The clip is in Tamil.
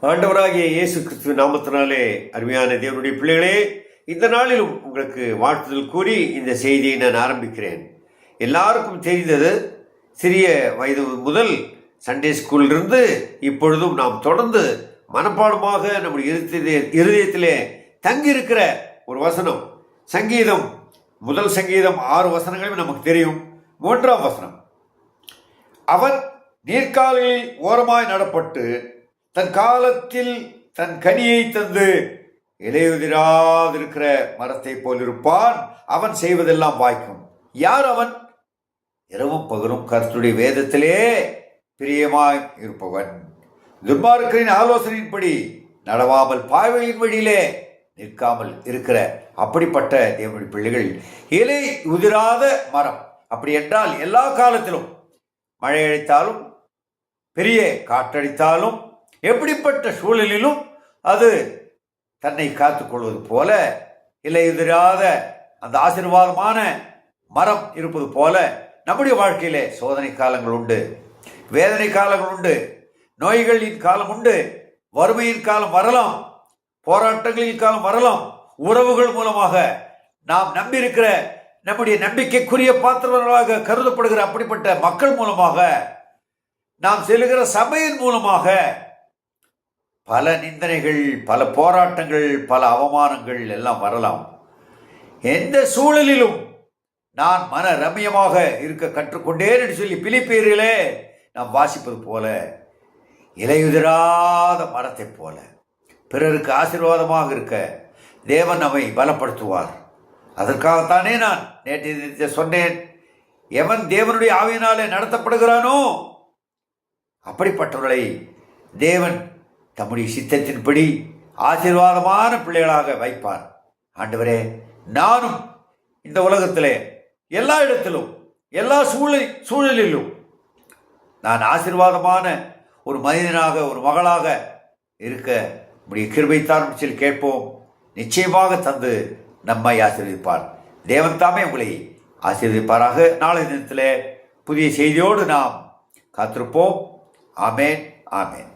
ஆண்டவராகிய இயேசு கிறிஸ்துவின் நாமத்தினாலே அருமையான தேவனுடைய பிள்ளைகளே, இந்த நாளிலும் உங்களுக்கு வாழ்த்துதல் கூறி இந்த செய்தியை நான் ஆரம்பிக்கிறேன். எல்லாருக்கும் தெரிந்தது, சிறிய வயது முதல் சண்டே ஸ்கூலிலிருந்து இப்பொழுதும் நாம் தொடர்ந்து மனப்பாடமாக நம்முடைய இருதயத்திலே தங்கியிருக்கிற ஒரு வசனம். சங்கீதம், முதல் சங்கீதம் 6 வசனங்களும் நமக்கு தெரியும். 3ஆம் வசனம், அவன் நீர்க்கால்களில் ஓரமாய் நடப்பட்டு தன் காலத்தில் தன் கனியை தந்து இலையுதிராதிருக்கிற மரத்தை போல் இருப்பான், அவன் செய்வதெல்லாம் வாய்க்கும். யார் அவன்? இரவும் பகலும் கர்த்தருடைய வேதத்திலே பிரியமாய் இருப்பவன், துன்மார்க்கரின் ஆலோசனையின்படி நடவாமல் பாய்வழியின் வழியிலே நிற்காமல் இருக்கிற அப்படிப்பட்ட தேவனுடைய பிள்ளைகள். இலை உதிராத மரம். அப்படி என்றால் எல்லா காலத்திலும் மழை அடித்தாலும் பெரிய காற்றடித்தாலும் எப்படிப்பட்ட சூழலிலும் அது தன்னை காத்துக்கொள்வது போல, இலையுதிராத அந்த ஆசீர்வாதமான மரம் இருப்பது போல நம்முடைய வாழ்க்கையிலே சோதனை காலங்கள் உண்டு, வேதனை காலங்கள் உண்டு, நோய்களின் காலம் உண்டு, வறுமையின் காலம் வரலாம், போராட்டங்களின் காலம் வரலாம். உறவுகள் மூலமாக நாம் நம்பியிருக்கிற நம்முடைய நம்பிக்கைக்குரிய பாத்திரங்களாக கருதப்படுகிற அப்படிப்பட்ட மக்கள் மூலமாக, நாம் செல்லுகிற சபையின் மூலமாக பல நிந்தனைகள், பல போராட்டங்கள், பல அவமானங்கள் எல்லாம் வரலாம். எந்த சூழலிலும் நான் மன ரம்யமாக இருக்க கற்றுக்கொண்டேன் என்று சொல்லி பிலிப்பியரிலே நாம் வாசிப்பது போல, இலையுதிராத மரத்தை போல பிறருக்கு ஆசீர்வாதமாக இருக்க தேவன் நம்மை பலப்படுத்துவார். அதற்காகத்தானே நான் நேற்று சொன்னேன், எவன் தேவனுடைய ஆவியினாலே நடத்தப்படுகிறானோ அப்படிப்பட்டவர்களை தேவன் தம்முடைய சித்தத்தின்படி ஆசீர்வாதமான பிள்ளைகளாக வைப்பார். ஆண்டவரே, நானும் இந்த உலகத்திலே எல்லா இடத்திலும் எல்லா சூழலிலும் நான் ஆசீர்வாதமான ஒரு மனிதனாக, ஒரு மகளாக இருக்க நம்முடைய கிருபைத்தான் சொல்லி கேட்போம். நிச்சயமாக தந்து நம்மை ஆசீர்வதிப்பார். தேவன் தாமே உங்களை ஆசீர்வதிப்பாராக. நாளை தினத்தில் புதிய செய்தியோடு நாம் காத்திருப்போம். ஆமேன், ஆமேன்.